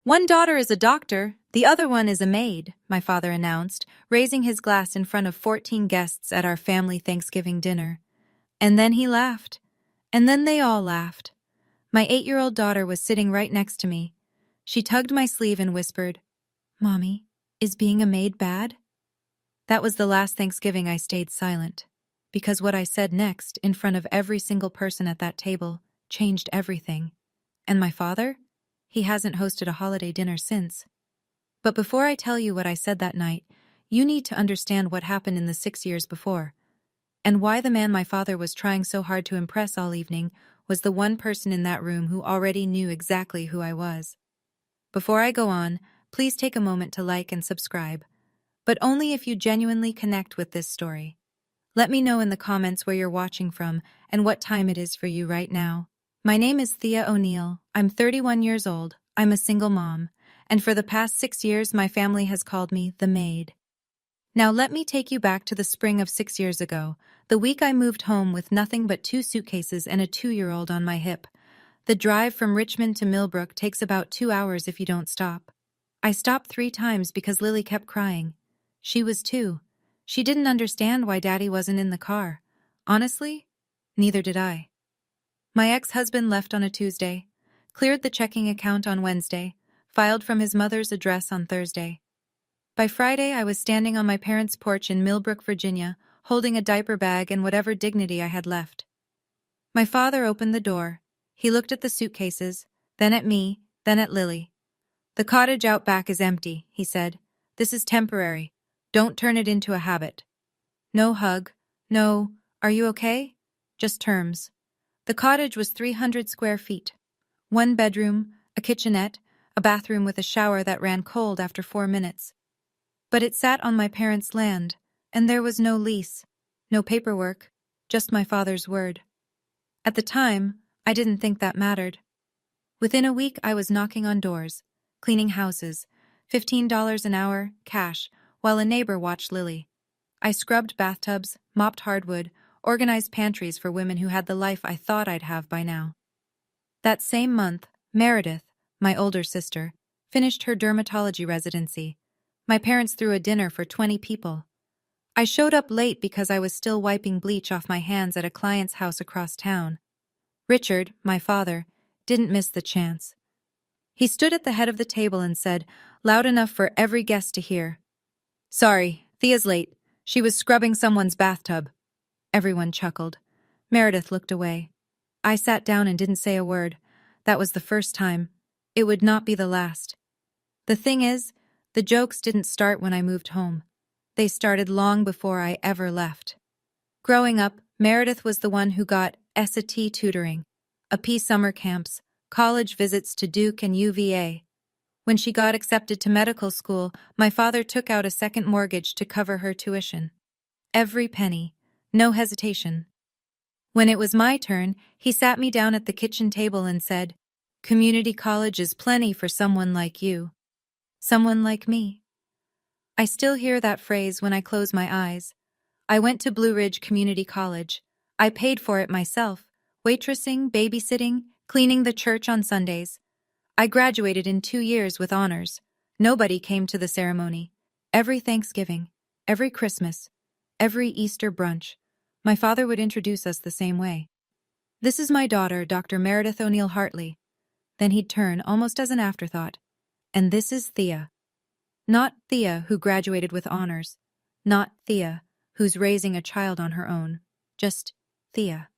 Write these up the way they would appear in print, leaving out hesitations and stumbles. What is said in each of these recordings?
One daughter is a doctor, the other one is a maid, my father announced, raising his glass in front of 14 guests at our family Thanksgiving dinner. And then he laughed. And then they all laughed. My 8-year-old daughter was sitting right next to me. She tugged my sleeve and whispered, "Mommy, is being a maid bad?" That was the last Thanksgiving I stayed silent, because what I said next, in front of every single person at that table, changed everything. And my father? He hasn't hosted a holiday dinner since. But before I tell you what I said that night, you need to understand what happened in the 6 years before, and why the man my father was trying so hard to impress all evening was the one person in that room who already knew exactly who I was. Before I go on, please take a moment to like and subscribe, but only if you genuinely connect with this story. Let me know in the comments where you're watching from and what time it is for you right now. My name is Thea O'Neill. I'm 31 years old. I'm a single mom, and for the past 6 years my family has called me the Maid. Now let me take you back to the spring of 6 years ago, the week I moved home with nothing but 2 suitcases and a 2-year-old on my hip. The drive from Richmond to Millbrook takes about 2 hours if you don't stop. I stopped 3 times because Lily kept crying. She was 2. She didn't understand why Daddy wasn't in the car. Honestly, neither did I. My ex-husband left on a Tuesday, cleared the checking account on Wednesday, filed from his mother's address on Thursday. By Friday, I was standing on my parents' porch in Millbrook, Virginia, holding a diaper bag and whatever dignity I had left. My father opened the door. He looked at the suitcases, then at me, then at Lily. "The cottage out back is empty," he said. "This is temporary. Don't turn it into a habit." No hug, no, "Are you okay?" Just terms. The cottage was 300 square feet. 1 bedroom, a kitchenette, a bathroom with a shower that ran cold after 4 minutes. But it sat on my parents' land, and there was no lease, no paperwork, just my father's word. At the time, I didn't think that mattered. Within a week, I was knocking on doors, cleaning houses, $15 an hour, cash, while a neighbor watched Lily. I scrubbed bathtubs, mopped hardwood, organized pantries for women who had the life I thought I'd have by now. That same month, Meredith, my older sister, finished her dermatology residency. My parents threw a dinner for 20 people. I showed up late because I was still wiping bleach off my hands at a client's house across town. Richard, my father, didn't miss the chance. He stood at the head of the table and said, loud enough for every guest to hear, "Sorry, Thea's late. She was scrubbing someone's bathtub." Everyone chuckled. Meredith looked away. I sat down and didn't say a word. That was the first time. It would not be the last. The thing is, the jokes didn't start when I moved home. They started long before I ever left. Growing up, Meredith was the one who got SAT tutoring, AP summer camps, college visits to Duke and UVA. When she got accepted to medical school, my father took out a second mortgage to cover her tuition. Every penny, no hesitation. When it was my turn, he sat me down at the kitchen table and said, "Community college is plenty for someone like you." Someone like me. I still hear that phrase when I close my eyes. I went to Blue Ridge Community College. I paid for it myself, waitressing, babysitting, cleaning the church on Sundays. I graduated in 2 years with honors. Nobody came to the ceremony. Every Thanksgiving, every Christmas, every Easter brunch, my father would introduce us the same way. "This is my daughter, Dr. Meredith O'Neill Hartley." Then he'd turn, almost as an afterthought. "And this is Thea." Not Thea, who graduated with honors. Not Thea, who's raising a child on her own. Just Thea.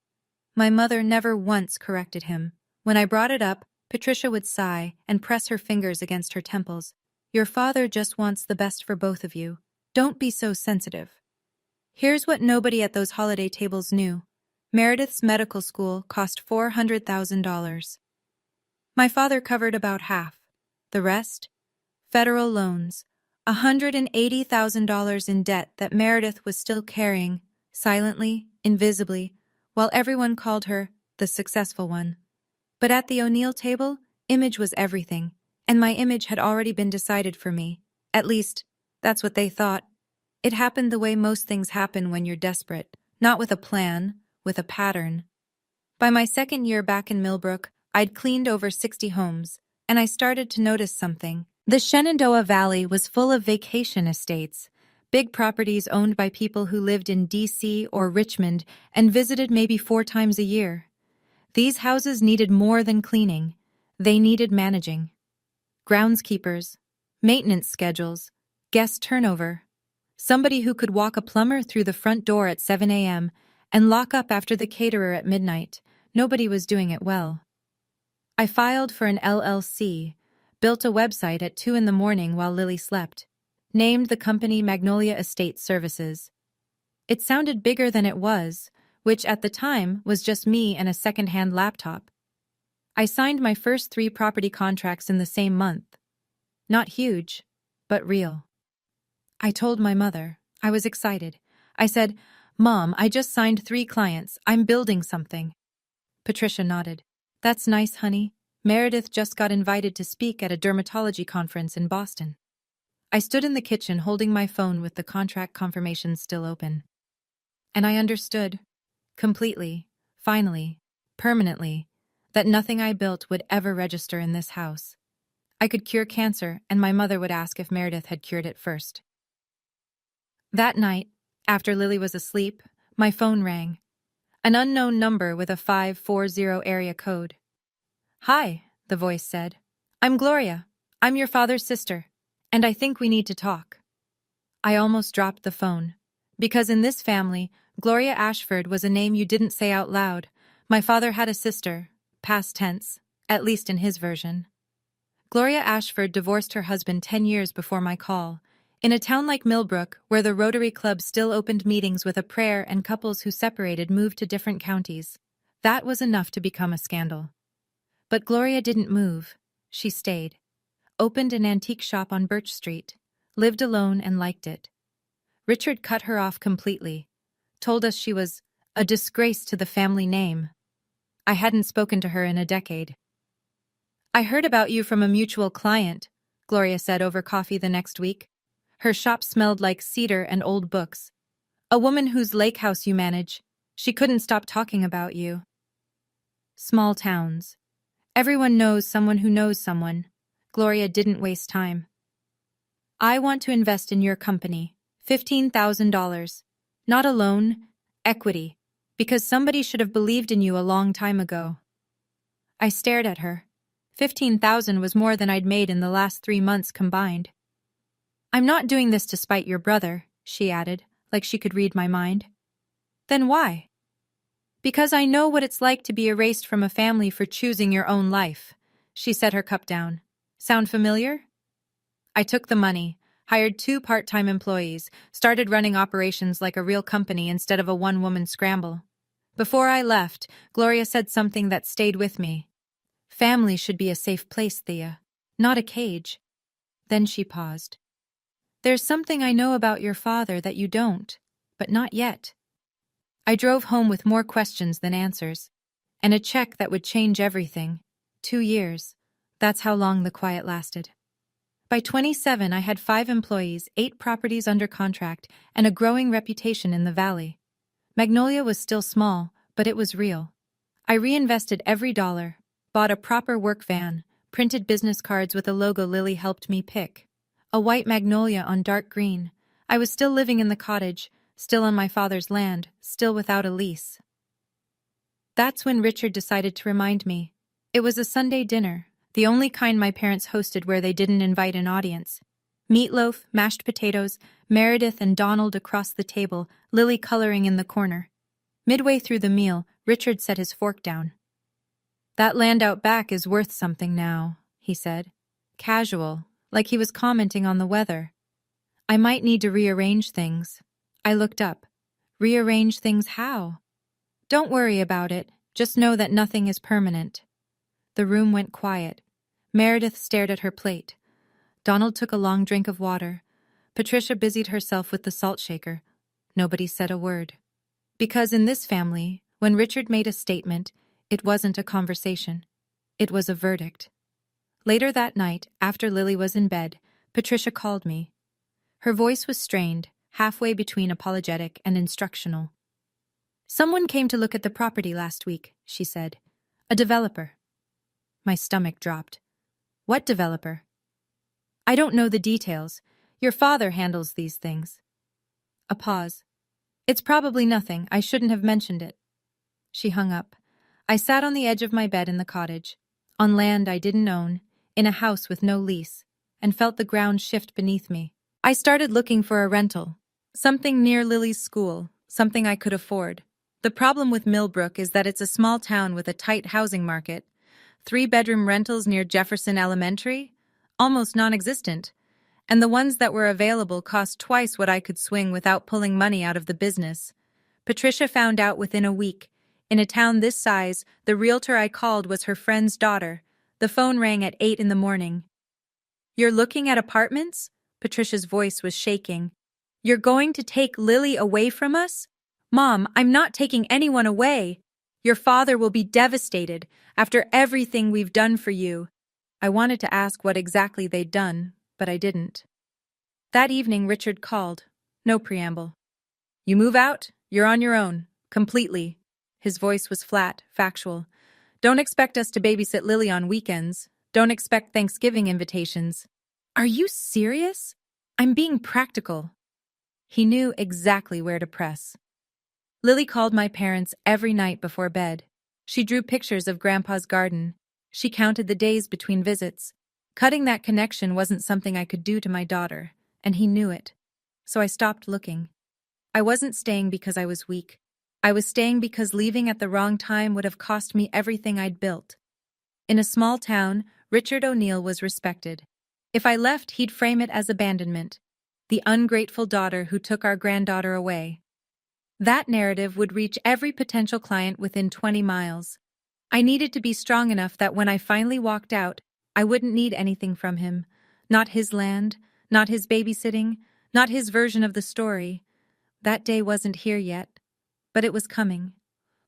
My mother never once corrected him. When I brought it up, Patricia would sigh and press her fingers against her temples. "Your father just wants the best for both of you. Don't be so sensitive." Here's what nobody at those holiday tables knew. Meredith's medical school cost $400,000. My father covered about half. The rest? Federal loans. $180,000 in debt that Meredith was still carrying, silently, invisibly, while everyone called her the successful one. But at the O'Neill table, image was everything, and my image had already been decided for me. At least, that's what they thought. It happened the way most things happen when you're desperate, not with a plan, with a pattern. By my second year back in Millbrook, I'd cleaned over 60 homes, and I started to notice something. The Shenandoah Valley was full of vacation estates, big properties owned by people who lived in D.C. or Richmond and visited maybe 4 times a year. These houses needed more than cleaning. They needed managing. Groundskeepers, maintenance schedules, guest turnover. Somebody who could walk a plumber through the front door at 7 a.m. and lock up after the caterer at midnight. Nobody was doing it well. I filed for an LLC, built a website at 2 in the morning while Lily slept, named the company Magnolia Estate Services. It sounded bigger than it was, which at the time was just me and a second-hand laptop. I signed my first 3 property contracts in the same month. Not huge, but real. I told my mother. I was excited. I said, "Mom, I just signed 3 clients. I'm building something." Patricia nodded. "That's nice, honey. Meredith just got invited to speak at a dermatology conference in Boston." I stood in the kitchen holding my phone with the contract confirmations still open. And I understood, completely, finally, permanently, that nothing I built would ever register in this house. I could cure cancer, and my mother would ask if Meredith had cured it first. That night, after Lily was asleep, my phone rang. An unknown number with a 540 area code. "Hi," the voice said. "I'm Gloria. I'm your father's sister, and I think we need to talk." I almost dropped the phone, because in this family, Gloria Ashford was a name you didn't say out loud. My father had a sister, past tense, at least in his version. Gloria Ashford divorced her husband 10 years before my call, in a town like Millbrook, where the Rotary Club still opened meetings with a prayer and couples who separated moved to different counties. That was enough to become a scandal. But Gloria didn't move. She stayed. Opened an antique shop on Birch Street. Lived alone and liked it. Richard cut her off completely. Told us she was a disgrace to the family name. I hadn't spoken to her in a decade. "I heard about you from a mutual client," Gloria said over coffee the next week. Her shop smelled like cedar and old books. "A woman whose lake house you manage. She couldn't stop talking about you." Small towns. Everyone knows someone who knows someone. Gloria didn't waste time. "I want to invest in your company. $15,000. Not a loan, equity, because somebody should have believed in you a long time ago." I stared at her. 15,000 was more than I'd made in the last 3 months combined. "I'm not doing this to spite your brother," she added, like she could read my mind. "Then why?" "Because I know what it's like to be erased from a family for choosing your own life." She set her cup down. "Sound familiar?" I took the money, hired 2 part-time employees, started running operations like a real company instead of a one-woman scramble. Before I left, Gloria said something that stayed with me. "Family should be a safe place, Thea, not a cage." Then she paused. "There's something I know about your father that you don't, but not yet." I drove home with more questions than answers, and a check that would change everything. 2 years. That's how long the quiet lasted. By 27, I had 5 employees, 8 properties under contract, and a growing reputation in the valley. Magnolia was still small, but it was real. I reinvested every dollar, bought a proper work van, printed business cards with a logo Lily helped me pick. A white magnolia on dark green. I was still living in the cottage, still on my father's land, still without a lease. That's when Richard decided to remind me. It was a Sunday dinner, the only kind my parents hosted where they didn't invite an audience. Meatloaf, mashed potatoes, Meredith and Donald across the table, Lily coloring in the corner. Midway through the meal, Richard set his fork down. "That land out back is worth something now," he said. Casual, like he was commenting on the weather. "I might need to rearrange things." I looked up. "Rearrange things how?" "Don't worry about it. Just know that nothing is permanent." The room went quiet. Meredith stared at her plate. Donald took a long drink of water. Patricia busied herself with the salt shaker. Nobody said a word. Because in this family, when Richard made a statement, it wasn't a conversation. It was a verdict. Later that night, after Lily was in bed, Patricia called me. Her voice was strained, halfway between apologetic and instructional. "Someone came to look at the property last week," she said. "A developer." My stomach dropped. What developer? I don't know the details. Your father handles these things. A pause. It's probably nothing. I shouldn't have mentioned it. She hung up. I sat on the edge of my bed in the cottage, on land I didn't own, in a house with no lease, and felt the ground shift beneath me. I started looking for a rental. Something near Lily's school, something I could afford. The problem with Millbrook is that it's a small town with a tight housing market. 3-bedroom rentals near Jefferson Elementary? Almost non-existent. And the ones that were available cost twice what I could swing without pulling money out of the business. Patricia found out within a week. In a town this size, the realtor I called was her friend's daughter. The phone rang at 8 in the morning. You're looking at apartments? Patricia's voice was shaking. You're going to take Lily away from us? Mom, I'm not taking anyone away. Your father will be devastated after everything we've done for you. I wanted to ask what exactly they'd done, but I didn't. That evening, Richard called. No preamble. You move out, you're on your own. Completely. His voice was flat, factual. Don't expect us to babysit Lily on weekends. Don't expect Thanksgiving invitations. Are you serious? I'm being practical. He knew exactly where to press. Lily called my parents every night before bed. She drew pictures of Grandpa's garden. She counted the days between visits. Cutting that connection wasn't something I could do to my daughter, and he knew it. So I stopped looking. I wasn't staying because I was weak. I was staying because leaving at the wrong time would have cost me everything I'd built. In a small town, Richard O'Neill was respected. If I left, he'd frame it as abandonment. The ungrateful daughter who took our granddaughter away. That narrative would reach every potential client within 20 miles. I needed to be strong enough that when I finally walked out, I wouldn't need anything from him. Not his land, not his babysitting, not his version of the story. That day wasn't here yet, but it was coming.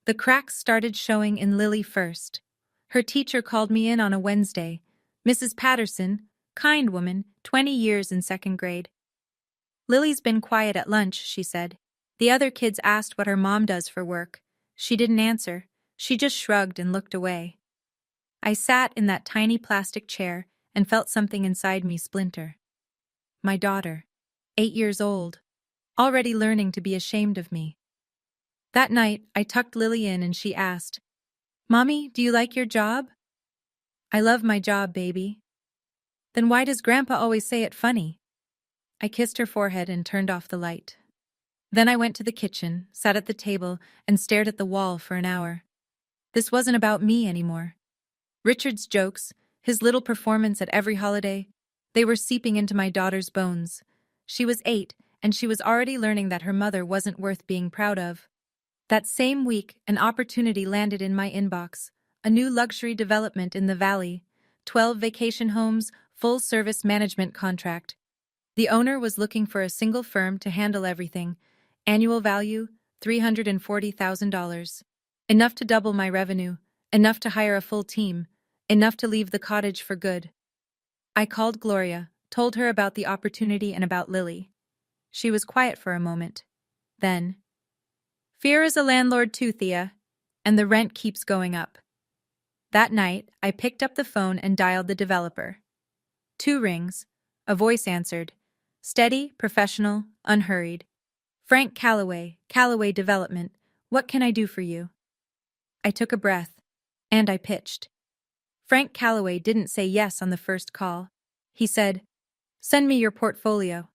The cracks started showing in Lily first. Her teacher called me in on a Wednesday. Mrs. Patterson, kind woman, 20 years in 2nd grade. Lily's been quiet at lunch, she said. The other kids asked what her mom does for work. She didn't answer. She just shrugged and looked away. I sat in that tiny plastic chair and felt something inside me splinter. My daughter, 8 years old, already learning to be ashamed of me. That night, I tucked Lily in and she asked, Mommy, do you like your job? I love my job, baby. Then why does Grandpa always say it funny? I kissed her forehead and turned off the light. Then I went to the kitchen, sat at the table, and stared at the wall for an hour. This wasn't about me anymore. Richard's jokes, his little performance at every holiday, they were seeping into my daughter's bones. She was 8, and she was already learning that her mother wasn't worth being proud of. That same week, an opportunity landed in my inbox. A new luxury development in the valley. 12 vacation homes, full-service management contract. The owner was looking for a single firm to handle everything. Annual value, $340,000. Enough to double my revenue, enough to hire a full team, enough to leave the cottage for good. I called Gloria, told her about the opportunity and about Lily. She was quiet for a moment. Then, fear is a landlord too, Thea, and the rent keeps going up. That night, I picked up the phone and dialed the developer. 2 rings. A voice answered. Steady, professional, unhurried. Frank Calloway, Calloway Development. What can I do for you? I took a breath, and I pitched. Frank Calloway didn't say yes on the first call. He said, Send me your portfolio.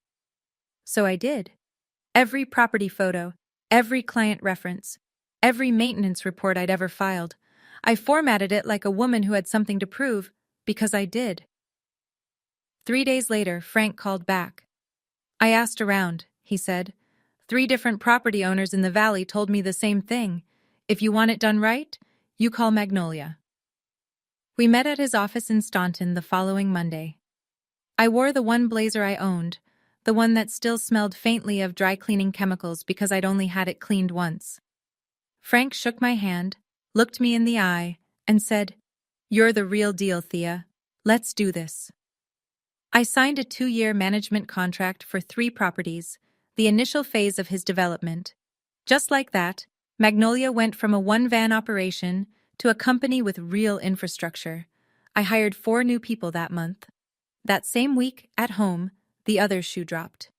So I did. Every property photo, every client reference, every maintenance report I'd ever filed. I formatted it like a woman who had something to prove, because I did. 3 days later, Frank called back. I asked around, he said. 3 different property owners in the valley told me the same thing. If you want it done right, you call Magnolia. We met at his office in Staunton the following Monday. I wore the one blazer I owned, the one that still smelled faintly of dry cleaning chemicals because I'd only had it cleaned once. Frank shook my hand, looked me in the eye, and said, You're the real deal, Thea. Let's do this. I signed a 2-year management contract for 3 properties, the initial phase of his development. Just like that, Magnolia went from a 1-van operation to a company with real infrastructure. I hired 4 new people that month. That same week, at home, the other shoe dropped.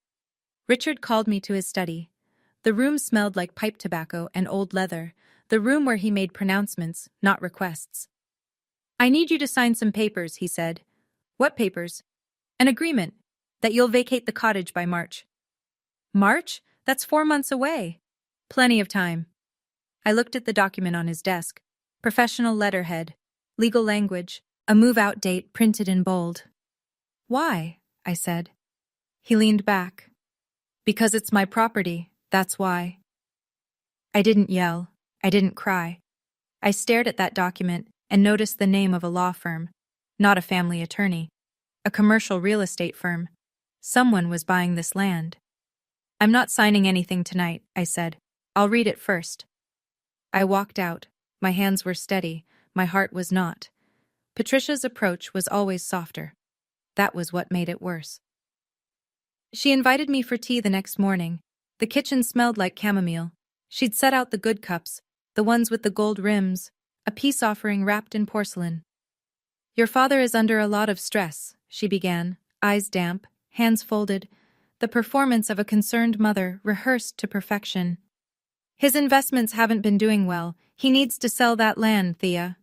Richard called me to his study. The room smelled like pipe tobacco and old leather, the room where he made pronouncements, not requests. "I need you to sign some papers," he said. "What papers?" "An agreement. That you'll vacate the cottage by March." "March? That's 4 months away." "Plenty of time." I looked at the document on his desk. Professional letterhead, legal language, a move-out date printed in bold. "Why?" I said. He leaned back. "Because it's my property, that's why." I didn't yell. I didn't cry. I stared at that document and noticed the name of a law firm, not a family attorney, a commercial real estate firm. Someone was buying this land. "I'm not signing anything tonight," I said. "I'll read it first." I walked out. My hands were steady. My heart was not. Patricia's approach was always softer. That was what made it worse. She invited me for tea the next morning. The kitchen smelled like chamomile. She'd set out the good cups, the ones with the gold rims, a peace offering wrapped in porcelain. "Your father is under a lot of stress," she began, eyes damp, hands folded, the performance of a concerned mother rehearsed to perfection. "His investments haven't been doing well. He needs to sell that land, Thea."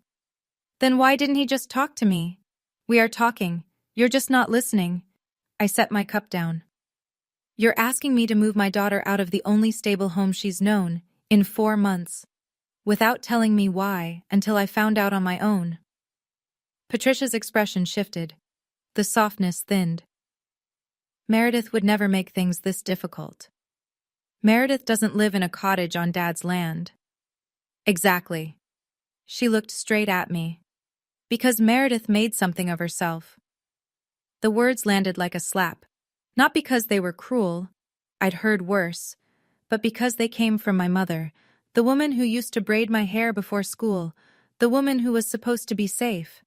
"Then why didn't he just talk to me?" "We are talking. You're just not listening." I set my cup down. "You're asking me to move my daughter out of the only stable home she's known, in 4 months, without telling me why until I found out on my own." Patricia's expression shifted. The softness thinned. "Meredith would never make things this difficult. Meredith doesn't live in a cottage on Dad's land." "Exactly." She looked straight at me. "Because Meredith made something of herself." The words landed like a slap. Not because they were cruel, I'd heard worse, but because they came from my mother, the woman who used to braid my hair before school, the woman who was supposed to be safe.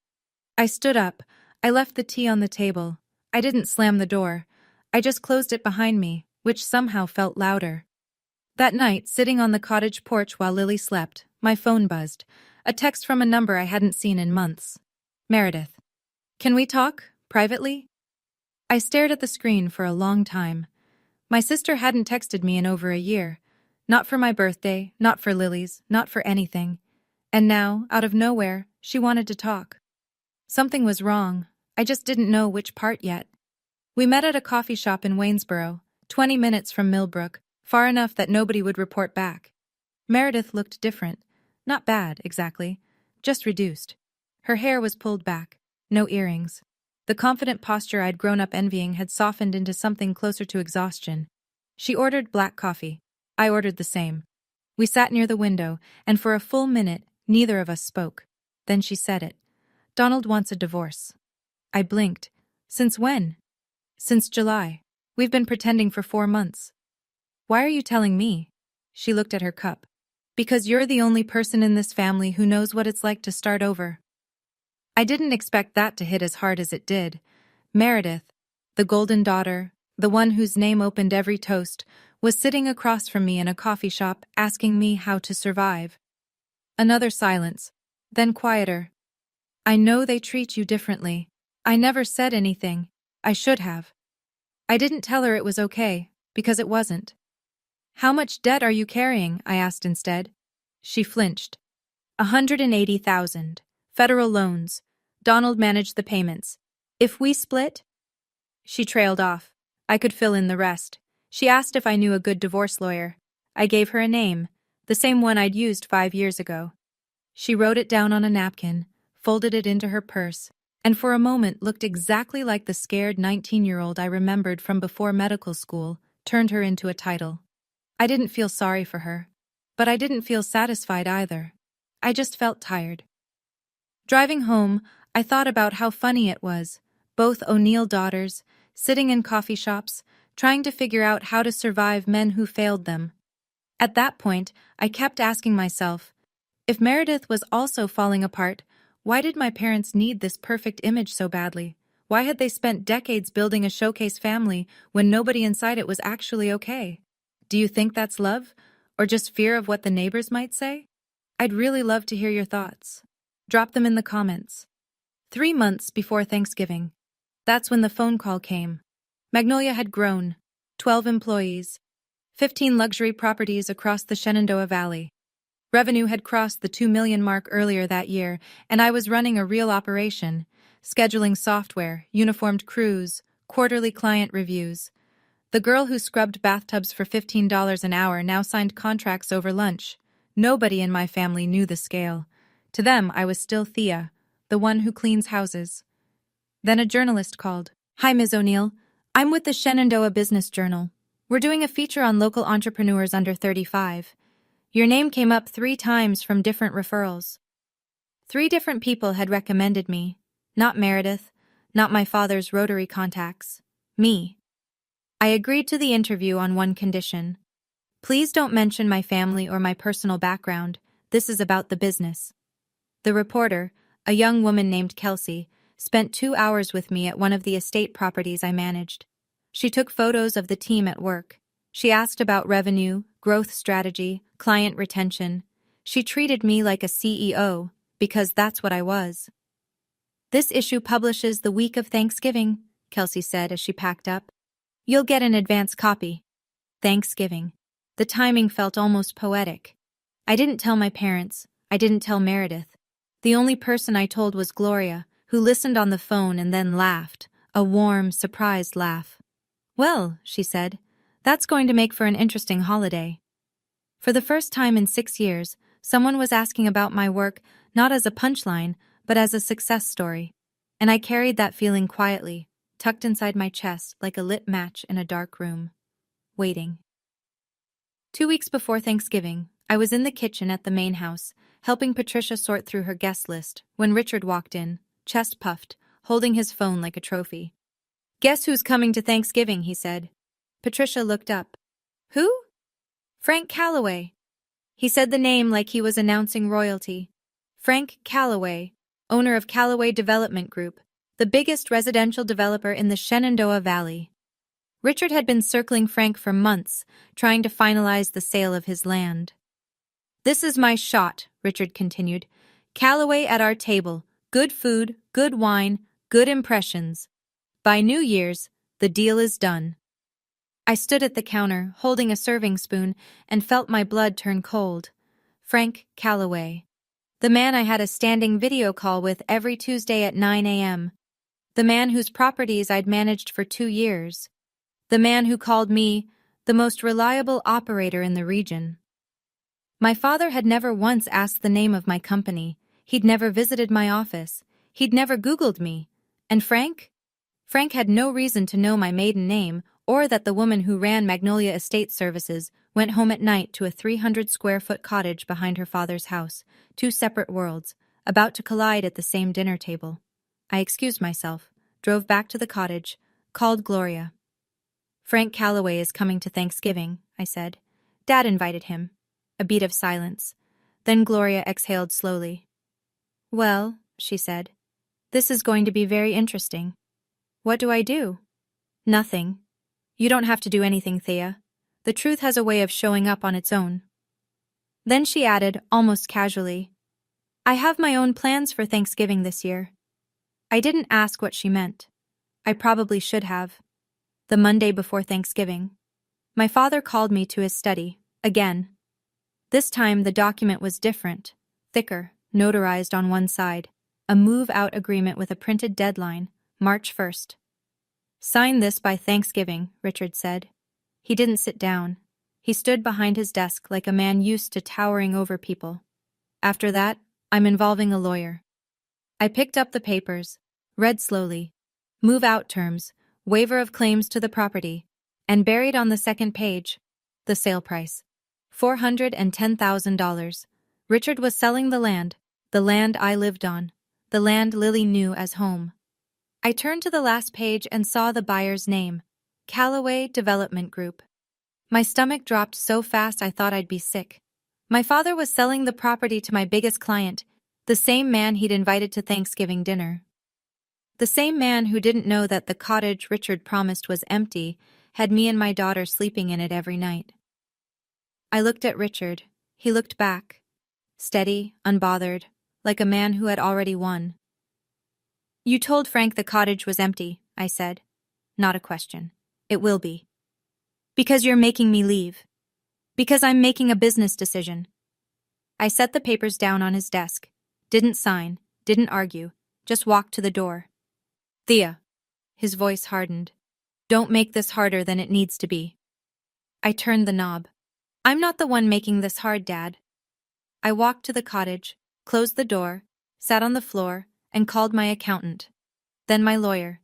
I stood up. I left the tea on the table. I didn't slam the door. I just closed it behind me, which somehow felt louder. That night, sitting on the cottage porch while Lily slept, my phone buzzed. A text from a number I hadn't seen in months. "Meredith. Can we talk, privately?" I stared at the screen for a long time. My sister hadn't texted me in over a year. Not for my birthday, not for Lily's, not for anything. And now, out of nowhere, she wanted to talk. Something was wrong. I just didn't know which part yet. We met at a coffee shop in Waynesboro, 20 minutes from Millbrook, far enough that nobody would report back. Meredith looked different. Not bad, exactly. Just reduced. Her hair was pulled back. No earrings. The confident posture I'd grown up envying had softened into something closer to exhaustion. She ordered black coffee. I ordered the same. We sat near the window, and for a full minute, neither of us spoke. Then she said it. "Donald wants a divorce." I blinked. "Since when?" "Since July. We've been pretending for 4 months." "Why are you telling me?" She looked at her cup. "Because you're the only person in this family who knows what it's like to start over." I didn't expect that to hit as hard as it did. Meredith, the golden daughter, the one whose name opened every toast, was sitting across from me in a coffee shop asking me how to survive. Another silence, then quieter. "I know they treat you differently. I never said anything. I should have." I didn't tell her it was okay, because it wasn't. "How much debt are you carrying?" I asked instead. She flinched. 180,000. Federal loans. Donald managed the payments. "If we split?" She trailed off. I could fill in the rest. She asked if I knew a good divorce lawyer. I gave her a name, the same one I'd used 5 years ago. She wrote it down on a napkin, folded it into her purse, and for a moment looked exactly like the scared 19-year-old I remembered from before medical school, turned her into a title. I didn't feel sorry for her, but I didn't feel satisfied either. I just felt tired. Driving home, I thought about how funny it was, both O'Neill daughters, sitting in coffee shops, trying to figure out how to survive men who failed them. At that point, I kept asking myself, if Meredith was also falling apart, why did my parents need this perfect image so badly? Why had they spent decades building a showcase family when nobody inside it was actually okay? Do you think that's love? Or just fear of what the neighbors might say? I'd really love to hear your thoughts. Drop them in the comments. 3 months before Thanksgiving. That's when the phone call came. Magnolia had grown. 12 employees. 15 luxury properties across the Shenandoah Valley. Revenue had crossed the 2 million mark earlier that year, and I was running a real operation, scheduling software, uniformed crews, quarterly client reviews. The girl who scrubbed bathtubs for $15 an hour now signed contracts over lunch. Nobody in my family knew the scale. To them, I was still Thea, the one who cleans houses. Then a journalist called. "Hi, Ms. O'Neill. I'm with the Shenandoah Business Journal. We're doing a feature on local entrepreneurs under 35. Your name came up 3 times from different referrals." 3 different people had recommended me. Not Meredith, not my father's Rotary contacts. Me. I agreed to the interview on one condition. "Please don't mention my family or my personal background. This is about the business." The reporter, a young woman named Kelsey, spent 2 hours with me at one of the estate properties I managed. She took photos of the team at work. She asked about revenue, growth strategy, client retention. She treated me like a CEO, because that's what I was. "This issue publishes the week of Thanksgiving," Kelsey said as she packed up. "You'll get an advance copy." Thanksgiving. The timing felt almost poetic. I didn't tell my parents. I didn't tell Meredith. The only person I told was Gloria, who listened on the phone and then laughed, a warm, surprised laugh. "Well," she said, "that's going to make for an interesting holiday." For the first time in 6 years, someone was asking about my work not as a punchline, but as a success story. And I carried that feeling quietly, tucked inside my chest like a lit match in a dark room. Waiting. 2 weeks before Thanksgiving, I was in the kitchen at the main house, helping Patricia sort through her guest list, when Richard walked in, chest puffed, holding his phone like a trophy. "Guess who's coming to Thanksgiving," he said. Patricia looked up. "Who?" "Frank Calloway." He said the name like he was announcing royalty. Frank Calloway, owner of Calloway Development Group, the biggest residential developer in the Shenandoah Valley. Richard had been circling Frank for months, trying to finalize the sale of his land. "This is my shot," Richard continued. "Calloway at our table. Good food, good wine, good impressions. By New Year's, the deal is done." I stood at the counter, holding a serving spoon, and felt my blood turn cold. Frank Calloway. The man I had a standing video call with every Tuesday at 9 a.m. The man whose properties I'd managed for 2 years. The man who called me the most reliable operator in the region. My father had never once asked the name of my company. He'd never visited my office. He'd never Googled me. And Frank? Frank had no reason to know my maiden name or that the woman who ran Magnolia Estate Services went home at night to a 300-square-foot cottage behind her father's house, 2 separate worlds, about to collide at the same dinner table. I excused myself, drove back to the cottage, called Gloria. "Frank Calloway is coming to Thanksgiving," I said. "Dad invited him." A beat of silence. Then Gloria exhaled slowly. "Well," she said, "this is going to be very interesting." "What do I do?" "Nothing. You don't have to do anything, Thea. The truth has a way of showing up on its own." Then she added, almost casually, "I have my own plans for Thanksgiving this year." I didn't ask what she meant. I probably should have. The Monday before Thanksgiving, my father called me to his study, again. This time the document was different, thicker, notarized on one side, a move-out agreement with a printed deadline, March 1st. "Sign this by Thanksgiving," Richard said. He didn't sit down. He stood behind his desk like a man used to towering over people. "After that, I'm involving a lawyer." I picked up the papers, read slowly. Move-out terms, waiver of claims to the property, and buried on the second page, the sale price. $410,000. Richard was selling the land I lived on, the land Lily knew as home. I turned to the last page and saw the buyer's name, Calloway Development Group. My stomach dropped so fast I thought I'd be sick. My father was selling the property to my biggest client, the same man he'd invited to Thanksgiving dinner. The same man who didn't know that the cottage Richard promised was empty had me and my daughter sleeping in it every night. I looked at Richard. He looked back. Steady, unbothered, like a man who had already won. You told Frank the cottage was empty, I said. Not a question. It will be. Because you're making me leave. Because I'm making a business decision. I set the papers down on his desk. Didn't sign, didn't argue, just walked to the door. Thea. His voice hardened. Don't make this harder than it needs to be. I turned the knob. I'm not the one making this hard, Dad. I walked to the cottage, closed the door, sat on the floor, and called my accountant. Then my lawyer.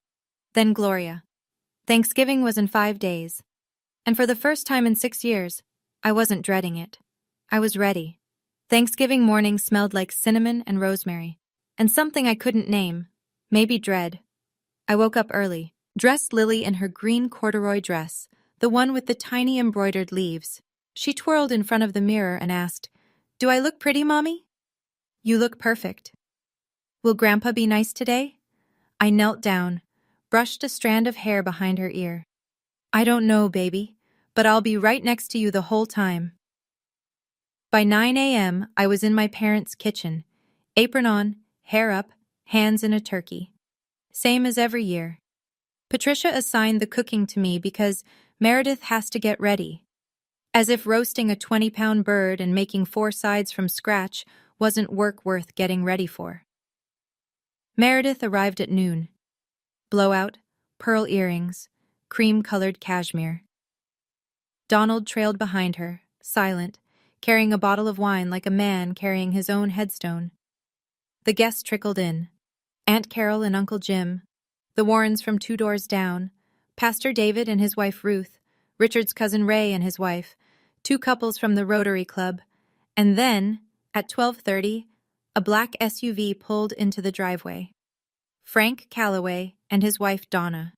Then Gloria. Thanksgiving was in 5 days. And for the first time in 6 years, I wasn't dreading it. I was ready. Thanksgiving morning smelled like cinnamon and rosemary, and something I couldn't name, maybe dread. I woke up early, dressed Lily in her green corduroy dress, the one with the tiny embroidered leaves. She twirled in front of the mirror and asked, "Do I look pretty, Mommy?" "You look perfect." "Will Grandpa be nice today?" I knelt down, brushed a strand of hair behind her ear. "I don't know, baby, but I'll be right next to you the whole time." By 9 a.m., I was in my parents' kitchen, apron on, hair up, hands in a turkey. Same as every year. Patricia assigned the cooking to me because Meredith has to get ready. As if roasting a 20-pound bird and making 4 sides from scratch wasn't work worth getting ready for. Meredith arrived at noon. Blowout, pearl earrings, cream-colored cashmere. Donald trailed behind her, silent, carrying a bottle of wine like a man carrying his own headstone. The guests trickled in. Aunt Carol and Uncle Jim, the Warrens from 2 doors down, Pastor David and his wife Ruth, Richard's cousin Ray and his wife, 2 couples from the Rotary Club, and then, at 12:30, a black SUV pulled into the driveway. Frank Calloway and his wife Donna.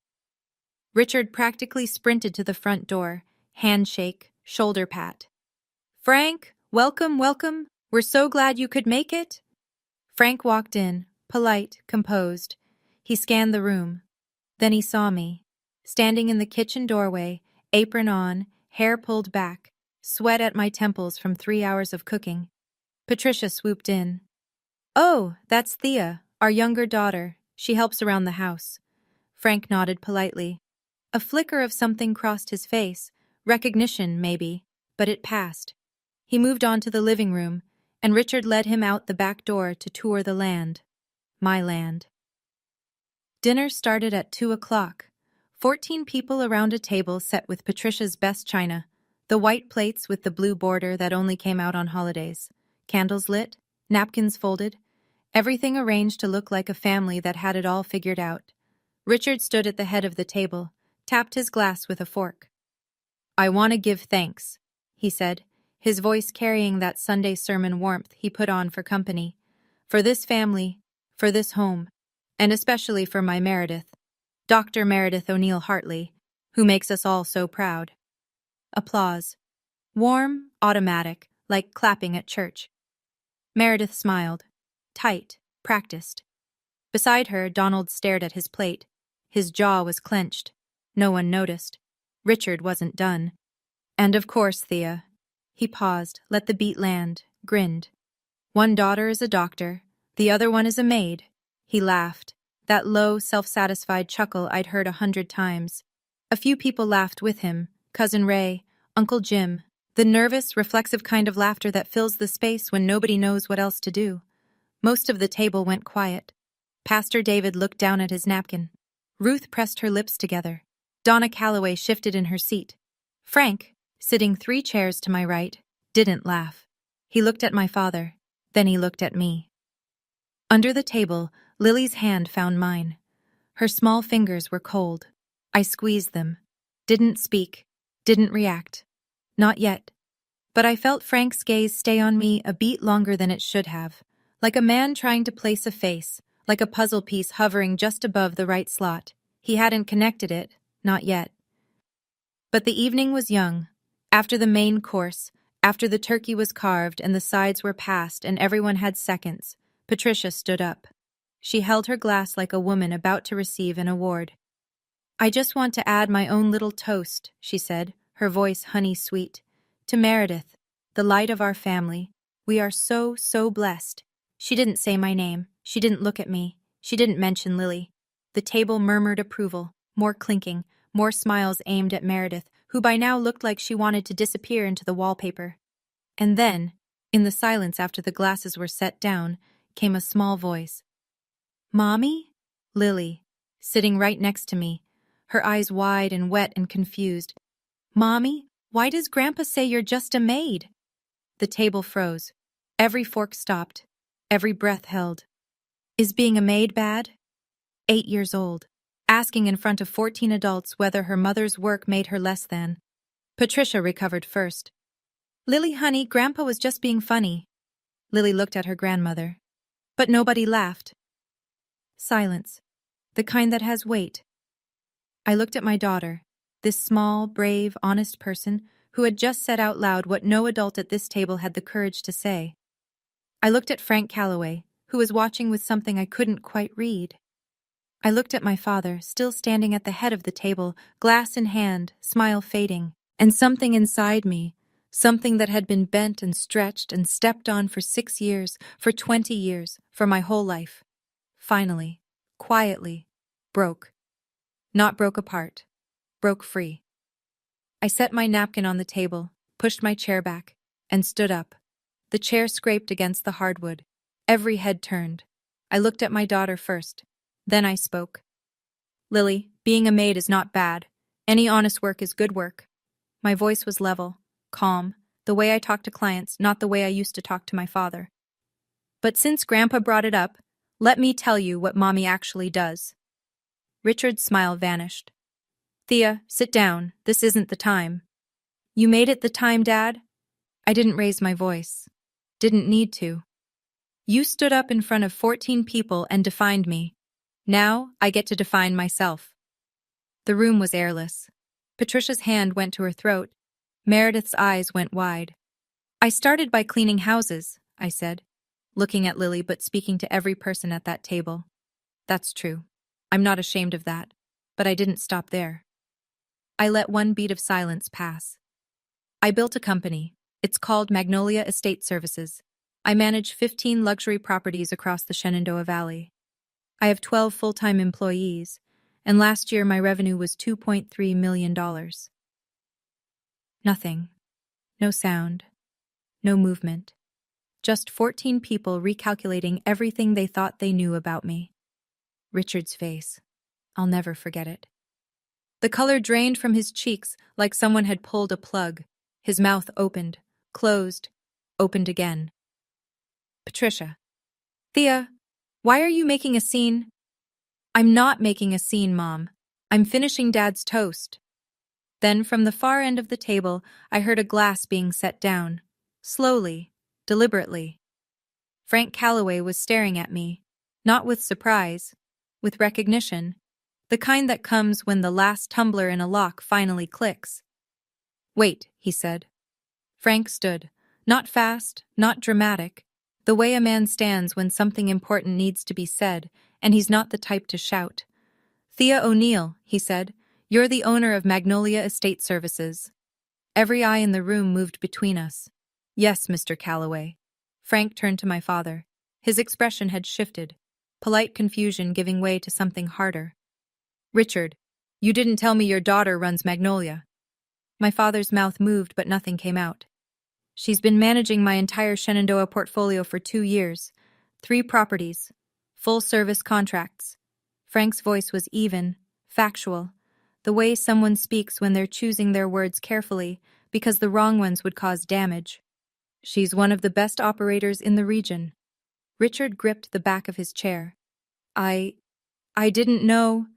Richard practically sprinted to the front door, handshake, shoulder pat. "Frank, welcome, welcome. We're so glad you could make it." Frank walked in, polite, composed. He scanned the room. Then he saw me, standing in the kitchen doorway, apron on, hair pulled back, sweat at my temples from 3 hours of cooking. Patricia swooped in. "Oh, that's Thea, our younger daughter. She helps around the house." Frank nodded politely. A flicker of something crossed his face, recognition, maybe, but it passed. He moved on to the living room, and Richard led him out the back door to tour the land. My land. Dinner started at 2 o'clock. 14 people around a table set with Patricia's best china, the white plates with the blue border that only came out on holidays, candles lit, napkins folded, everything arranged to look like a family that had it all figured out. Richard stood at the head of the table, tapped his glass with a fork. "I want to give thanks," he said, his voice carrying that Sunday sermon warmth he put on for company. "For this family, for this home, and especially for my Meredith, Dr. Meredith O'Neill Hartley, who makes us all so proud." Applause. Warm, automatic, like clapping at church. Meredith smiled. Tight, practiced. Beside her, Donald stared at his plate. His jaw was clenched. No one noticed. Richard wasn't done. "And of course, Thea." He paused, let the beat land, grinned. "One daughter is a doctor, the other one is a maid." He laughed, that low, self-satisfied chuckle I'd heard 100 times. A few people laughed with him, Cousin Ray, Uncle Jim, the nervous, reflexive kind of laughter that fills the space when nobody knows what else to do. Most of the table went quiet. Pastor David looked down at his napkin. Ruth pressed her lips together. Donna Calloway shifted in her seat. Frank, sitting 3 chairs to my right, didn't laugh. He looked at my father, then he looked at me. Under the table, Lily's hand found mine. Her small fingers were cold. I squeezed them. Didn't speak. Didn't react. Not yet. But I felt Frank's gaze stay on me a beat longer than it should have, like a man trying to place a face, like a puzzle piece hovering just above the right slot. He hadn't connected it, not yet. But the evening was young. After the main course, after the turkey was carved and the sides were passed and everyone had seconds, Patricia stood up. She held her glass like a woman about to receive an award. "I just want to add my own little toast," she said, her voice honey-sweet. "To Meredith, the light of our family. We are so, so blessed." She didn't say my name. She didn't look at me. She didn't mention Lily. The table murmured approval, more clinking, more smiles aimed at Meredith, who by now looked like she wanted to disappear into the wallpaper. And then, in the silence after the glasses were set down, came a small voice. "Mommy?" Lily, sitting right next to me, her eyes wide and wet and confused. "Mommy, why does Grandpa say you're just a maid?" The table froze. Every fork stopped. Every breath held. Is being a maid bad? 8 years old, asking in front of 14 adults whether her mother's work made her less than. Patricia recovered first. "Lily, honey, Grandpa was just being funny." Lily looked at her grandmother. But nobody laughed. Silence. The kind that has weight. I looked at my daughter, this small, brave, honest person who had just said out loud what no adult at this table had the courage to say. I looked at Frank Calloway, who was watching with something I couldn't quite read. I looked at my father, still standing at the head of the table, glass in hand, smile fading, and something inside me, something that had been bent and stretched and stepped on for 6 years, for 20 years, for my whole life. Finally, quietly, broke. Not broke apart. Broke free. I set my napkin on the table, pushed my chair back, and stood up. The chair scraped against the hardwood. Every head turned. I looked at my daughter first. Then I spoke. "Lily, being a maid is not bad. Any honest work is good work." My voice was level, calm, the way I talk to clients, not the way I used to talk to my father. "But since Grandpa brought it up, let me tell you what Mommy actually does." Richard's smile vanished. "Thea, sit down. This isn't the time." "You made it the time, Dad?" I didn't raise my voice. Didn't need to. "You stood up in front of 14 people and defined me. Now I get to define myself." The room was airless. Patricia's hand went to her throat. Meredith's eyes went wide. "I started by cleaning houses," I said, looking at Lily but speaking to every person at that table. That's true. I'm not ashamed of that. But I didn't stop there. I let one beat of silence pass. I built a company. It's called Magnolia Estate Services. I manage 15 luxury properties across the Shenandoah Valley. I have 12 full-time employees, and last year my revenue was $2.3 million. Nothing. No sound. No movement. Just 14 people recalculating everything they thought they knew about me. Richard's face. I'll never forget it. The color drained from his cheeks like someone had pulled a plug. His mouth opened, closed, opened again. "Patricia." "Thea, why are you making a scene?" "I'm not making a scene, Mom. I'm finishing Dad's toast." Then from the far end of the table, I heard a glass being set down. Slowly, deliberately. Frank Calloway was staring at me, not with surprise, with recognition, the kind that comes when the last tumbler in a lock finally clicks. "Wait," he said. Frank stood, not fast, not dramatic, the way a man stands when something important needs to be said, and he's not the type to shout. "Thea O'Neill," he said, "you're the owner of Magnolia Estate Services." Every eye in the room moved between us. "Yes, Mr. Calloway." Frank turned to my father. His expression had shifted, polite confusion giving way to something harder. "Richard, you didn't tell me your daughter runs Magnolia." My father's mouth moved, but nothing came out. "She's been managing my entire Shenandoah portfolio for 2 years. 3 properties. Full-service contracts." Frank's voice was even, factual, the way someone speaks when they're choosing their words carefully because the wrong ones would cause damage. "She's one of the best operators in the region." Richard gripped the back of his chair. I didn't know."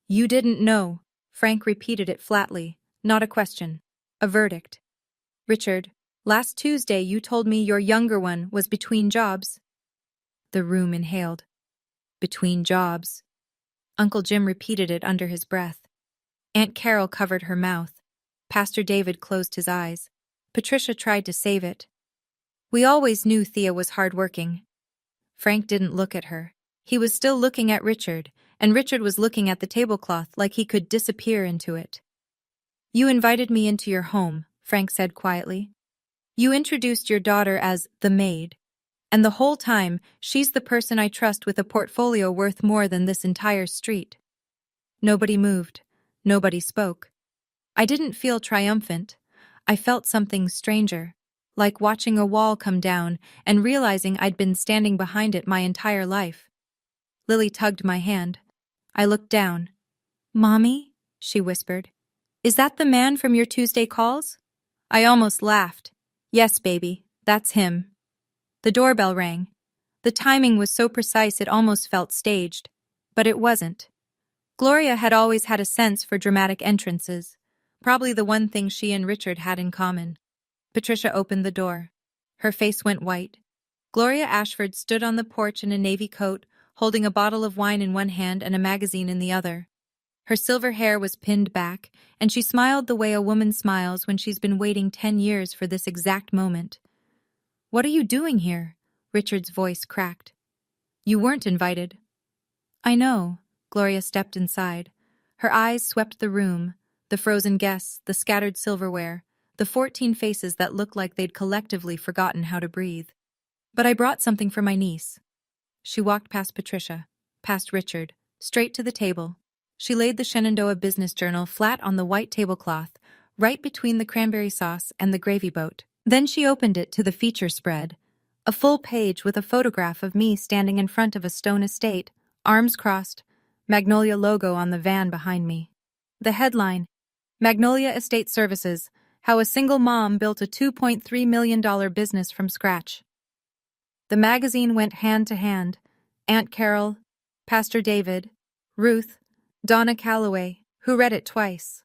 "You didn't know." Frank repeated it flatly, not a question, a verdict. "Richard, last Tuesday you told me your younger one was between jobs." The room inhaled. "Between jobs." Uncle Jim repeated it under his breath. Aunt Carol covered her mouth. Pastor David closed his eyes. Patricia tried to save it. "We always knew Thea was hardworking." Frank didn't look at her. He was still looking at Richard, and Richard was looking at the tablecloth like he could disappear into it. "You invited me into your home," Frank said quietly. "You introduced your daughter as the maid. And the whole time, she's the person I trust with a portfolio worth more than this entire street. Nobody moved. Nobody spoke. I didn't feel triumphant. I felt something stranger, like watching a wall come down and realizing I'd been standing behind it my entire life. Lily tugged my hand. I looked down. "Mommy?" she whispered. "Is that the man from your Tuesday calls?" I almost laughed. "Yes, baby, that's him." The doorbell rang. The timing was so precise it almost felt staged. But it wasn't. Gloria had always had a sense for dramatic entrances, probably the one thing she and Richard had in common. Patricia opened the door. Her face went white. Gloria Ashford stood on the porch in a navy coat, holding a bottle of wine in one hand and a magazine in the other. Her silver hair was pinned back, and she smiled the way a woman smiles when she's been waiting 10 years for this exact moment. "What are you doing here?" Richard's voice cracked. "You weren't invited." "I know." Gloria stepped inside. Her eyes swept the room, the frozen guests, the scattered silverware, the 14 faces that looked like they'd collectively forgotten how to breathe. "But I brought something for my niece." She walked past Patricia, past Richard, straight to the table. She laid the Shenandoah Business Journal flat on the white tablecloth, right between the cranberry sauce and the gravy boat. Then she opened it to the feature spread, a full page with a photograph of me standing in front of a stone estate, arms crossed, Magnolia logo on the van behind me. The headline, "Magnolia Estate Services, How a Single Mom Built a $2.3 million Business from Scratch." The magazine went hand to hand. Aunt Carol, Pastor David, Ruth, Donna Calloway, who read it twice.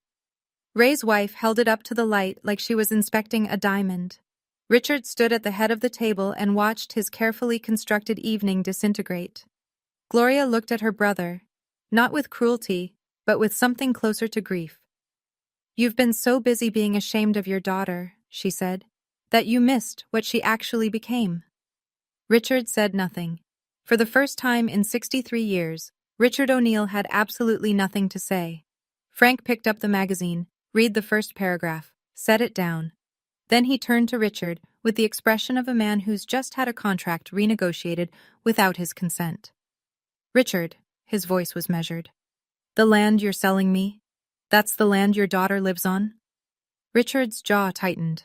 Ray's wife held it up to the light like she was inspecting a diamond. Richard stood at the head of the table and watched his carefully constructed evening disintegrate. Gloria looked at her brother, not with cruelty, but with something closer to grief. "You've been so busy being ashamed of your daughter," she said, "that you missed what she actually became." Richard said nothing. For the first time in 63 years, Richard O'Neill had absolutely nothing to say. Frank picked up the magazine, read the first paragraph, set it down. Then he turned to Richard with the expression of a man who's just had a contract renegotiated without his consent. "Richard," his voice was measured, "the land you're selling me, that's the land your daughter lives on?" Richard's jaw tightened.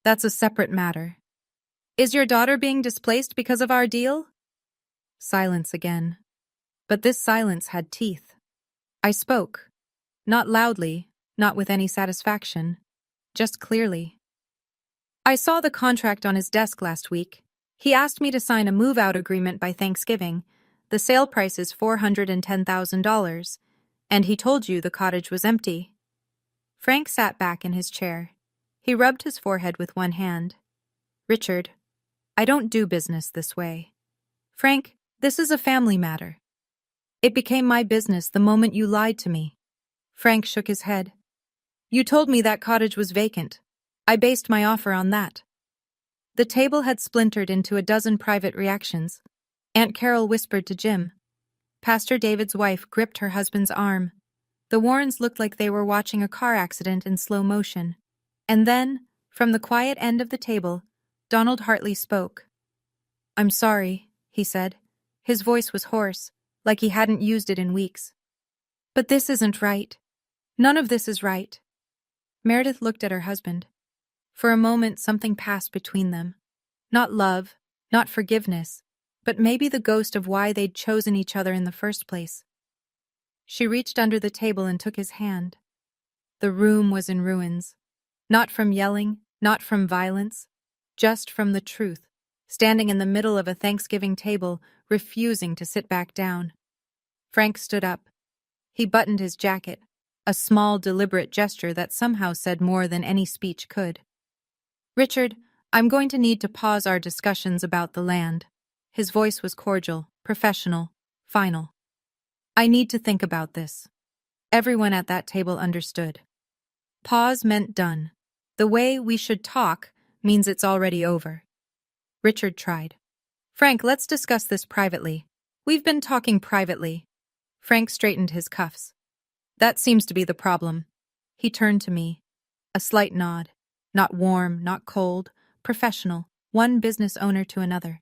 "That's a separate matter." "Is your daughter being displaced because of our deal?" Silence again. But this silence had teeth. I spoke. Not loudly, not with any satisfaction, just clearly. "I saw the contract on his desk last week. He asked me to sign a move-out agreement by Thanksgiving. The sale price is $410,000, and he told you the cottage was empty." Frank sat back in his chair. He rubbed his forehead with one hand. "Richard, I don't do business this way. Frank, this is a family matter. It became my business the moment you lied to me." Frank shook his head. "You told me that cottage was vacant. I based my offer on that." The table had splintered into a dozen private reactions. Aunt Carol whispered to Jim. Pastor David's wife gripped her husband's arm. The Warrens looked like they were watching a car accident in slow motion. And then, from the quiet end of the table, Donald Hartley spoke. "I'm sorry," he said. His voice was hoarse, like he hadn't used it in weeks. "But this isn't right. None of this is right." Meredith looked at her husband. For a moment, something passed between them. Not love, not forgiveness, but maybe the ghost of why they'd chosen each other in the first place. She reached under the table and took his hand. The room was in ruins. Not from yelling, not from violence, just from the truth, standing in the middle of a Thanksgiving table, refusing to sit back down. Frank stood up. He buttoned his jacket, a small, deliberate gesture that somehow said more than any speech could. "Richard, I'm going to need to pause our discussions about the land." His voice was cordial, professional, final. "I need to think about this." Everyone at that table understood. Pause meant done. The way we should talk means it's already over. Richard tried. "Frank, let's discuss this privately. We've been talking privately." Frank straightened his cuffs. "That seems to be the problem." He turned to me. A slight nod. Not warm, not cold, professional, one business owner to another.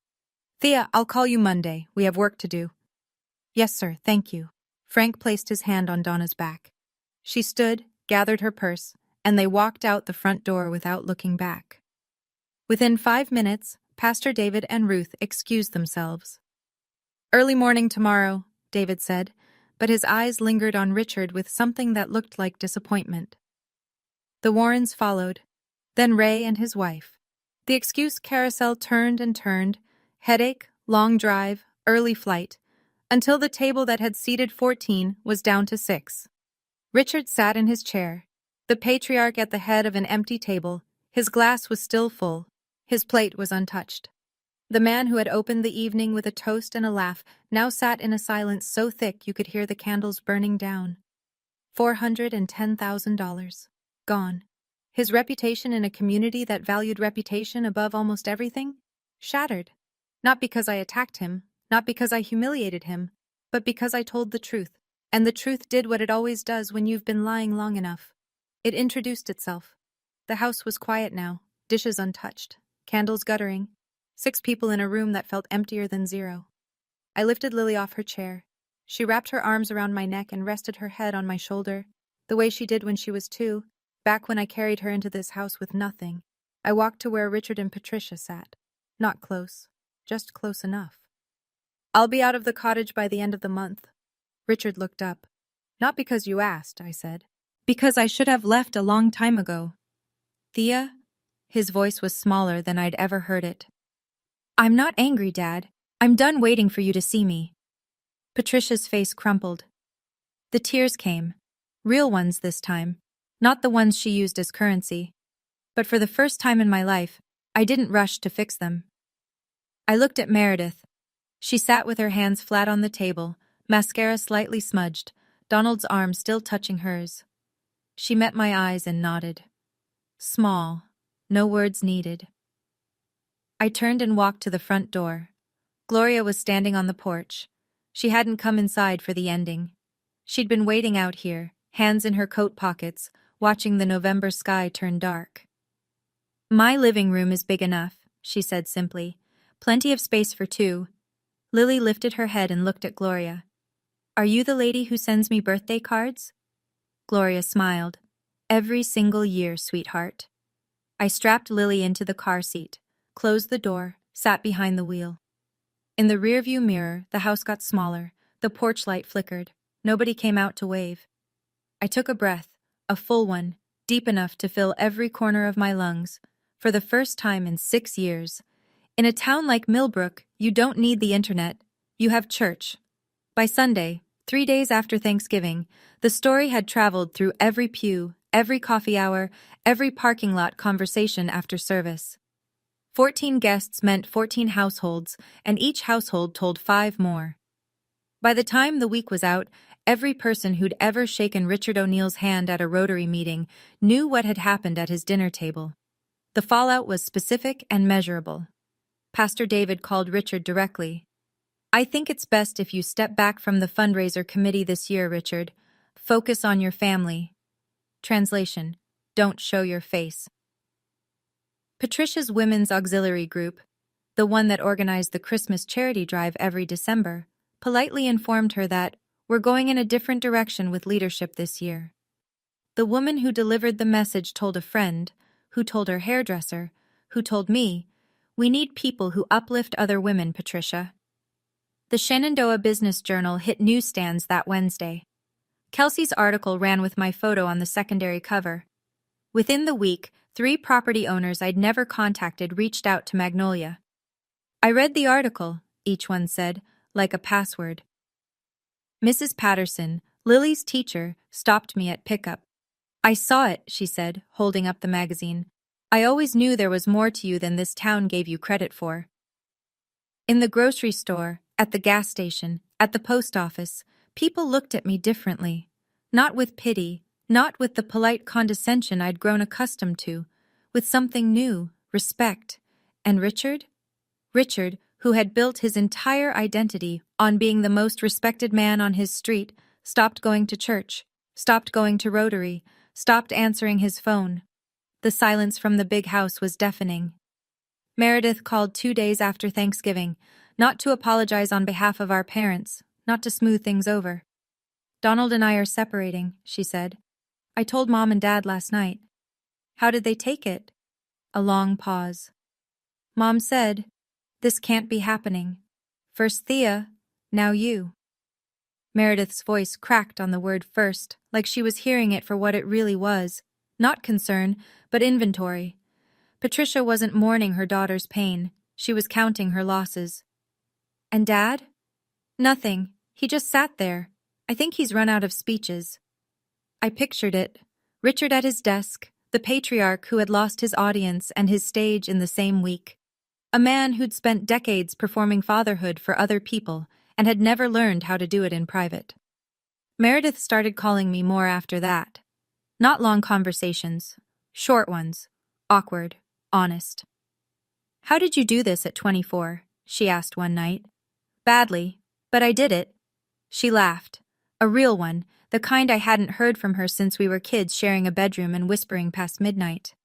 Thea, I'll call you Monday. We have work to do. Yes, sir, thank you. Frank placed his hand on Donna's back. She stood, gathered her purse, and they walked out the front door without looking back. Within 5 minutes, Pastor David and Ruth excused themselves. Early morning tomorrow, David said, but his eyes lingered on Richard with something that looked like disappointment. The Warrens followed, then Ray and his wife. The excuse carousel turned and turned, headache, long drive, early flight, until the table that had seated 14 was down to 6. Richard sat in his chair, the patriarch at the head of an empty table. His glass was still full. His plate was untouched. The man who had opened the evening with a toast and a laugh now sat in a silence so thick you could hear the candles burning down. $410,000. Gone. His reputation in a community that valued reputation above almost everything? Shattered. Not because I attacked him, not because I humiliated him, but because I told the truth. And the truth did what it always does when you've been lying long enough. It introduced itself. The house was quiet now, dishes untouched, candles guttering, 6 people in a room that felt emptier than 0. I lifted Lily off her chair. She wrapped her arms around my neck and rested her head on my shoulder, the way she did when she was 2, back when I carried her into this house with nothing. I walked to where Richard and Patricia sat. Not close, just close enough. I'll be out of the cottage by the end of the month. Richard looked up. Not because you asked, I said. Because I should have left a long time ago. Thea? His voice was smaller than I'd ever heard it. I'm not angry, Dad. I'm done waiting for you to see me. Patricia's face crumpled. The tears came. Real ones this time. Not the ones she used as currency. But for the first time in my life, I didn't rush to fix them. I looked at Meredith. She sat with her hands flat on the table, mascara slightly smudged, Donald's arm still touching hers. She met my eyes and nodded. Small. No words needed. I turned and walked to the front door. Gloria was standing on the porch. She hadn't come inside for the ending. She'd been waiting out here, hands in her coat pockets, watching the November sky turn dark. My living room is big enough, she said simply. Plenty of space for 2. Lily lifted her head and looked at Gloria. Are you the lady who sends me birthday cards? Gloria smiled. Every single year, sweetheart. I strapped Lily into the car seat, closed the door, sat behind the wheel. In the rearview mirror, the house got smaller. The porch light flickered. Nobody came out to wave. I took a breath, a full one, deep enough to fill every corner of my lungs. For the first time in 6 years. In a town like Millbrook, you don't need the internet. You have church. By Sunday, 3 days after Thanksgiving, the story had traveled through every pew, every coffee hour, every parking lot conversation after service. 14 guests meant 14 households, and each household told 5 more. By the time the week was out, every person who'd ever shaken Richard O'Neill's hand at a Rotary meeting knew what had happened at his dinner table. The fallout was specific and measurable. Pastor David called Richard directly. I think it's best if you step back from the fundraiser committee this year, Richard. Focus on your family. Translation: don't show your face. Patricia's women's auxiliary group, the one that organized the Christmas charity drive every December, politely informed her that we're going in a different direction with leadership this year. The woman who delivered the message told a friend, who told her hairdresser, who told me, we need people who uplift other women, Patricia. The Shenandoah Business Journal hit newsstands that Wednesday. Kelsey's article ran with my photo on the secondary cover. Within the week, 3 property owners I'd never contacted reached out to Magnolia. I read the article, each one said, like a password. Mrs. Patterson, Lily's teacher, stopped me at pickup. I saw it, she said, holding up the magazine. I always knew there was more to you than this town gave you credit for. In the grocery store, at the gas station, at the post office, people looked at me differently. Not with pity, not with the polite condescension I'd grown accustomed to, with something new, respect. And Richard? Richard, who had built his entire identity on being the most respected man on his street, stopped going to church, stopped going to Rotary, stopped answering his phone. The silence from the big house was deafening. Meredith called 2 days after Thanksgiving, Not to apologize on behalf of our parents, not to smooth things over. Donald and I are separating, she said. I told Mom and Dad last night. How did they take it? A long pause. Mom said, this can't be happening. First Thea, now you. Meredith's voice cracked on the word first, like she was hearing it for what it really was. Not concern, but inventory. Patricia wasn't mourning her daughter's pain. She was counting her losses. And Dad? Nothing. He just sat there. I think he's run out of speeches. I pictured it. Richard at his desk, the patriarch who had lost his audience and his stage in the same week. A man who'd spent decades performing fatherhood for other people and had never learned how to do it in private. Meredith started calling me more after that. Not long conversations. Short ones. Awkward. Honest. How did you do this at 24? She asked one night. Badly, but I did it. She laughed. A real one, the kind I hadn't heard from her since we were kids sharing a bedroom and whispering past midnight.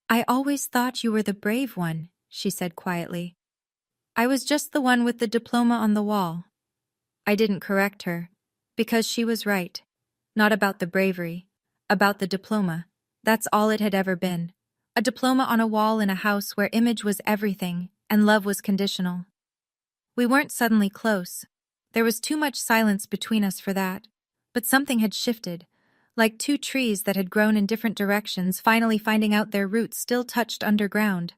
I always thought you were the brave one, she said quietly. I was just the one with the diploma on the wall. I didn't correct her, because she was right. Not about the bravery, about the diploma. That's all it had ever been. A diploma on a wall in a house where image was everything and love was conditional. We weren't suddenly close. There was too much silence between us for that. But something had shifted, like two trees that had grown in different directions finally finding out their roots still touched underground.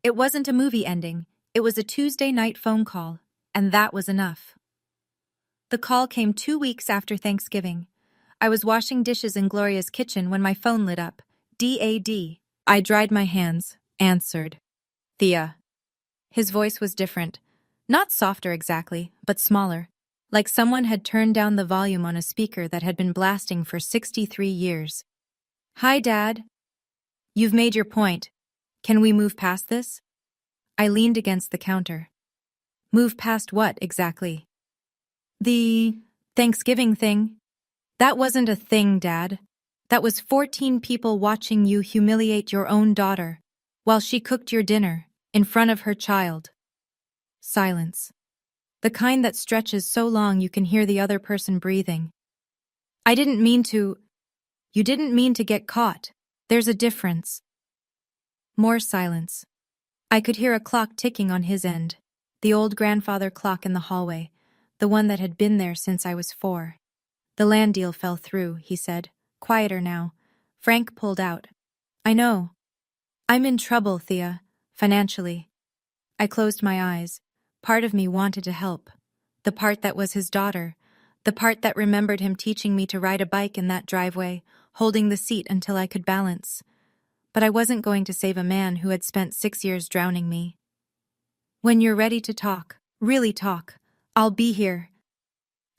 It wasn't a movie ending. It was a Tuesday night phone call, and that was enough. The call came 2 weeks after Thanksgiving. I was washing dishes in Gloria's kitchen when my phone lit up. DAD. I dried my hands, answered. Thea. His voice was different. Not softer exactly, but smaller. Like someone had turned down the volume on a speaker that had been blasting for 63 years. Hi, Dad. You've made your point. Can we move past this? I leaned against the counter. Move past what, exactly? The Thanksgiving thing. That wasn't a thing, Dad. That was 14 people watching you humiliate your own daughter while she cooked your dinner in front of her child. Silence. The kind that stretches so long you can hear the other person breathing. I didn't mean to. You didn't mean to get caught. There's a difference. More silence. I could hear a clock ticking on his end, the old grandfather clock in the hallway, the one that had been there since I was 4. The land deal fell through, he said, quieter now. Frank pulled out. I know. I'm in trouble, Thea, financially. I closed my eyes. Part of me wanted to help. The part that was his daughter. The part that remembered him teaching me to ride a bike in that driveway, holding the seat until I could balance. But I wasn't going to save a man who had spent 6 years drowning me. When you're ready to talk, really talk, I'll be here.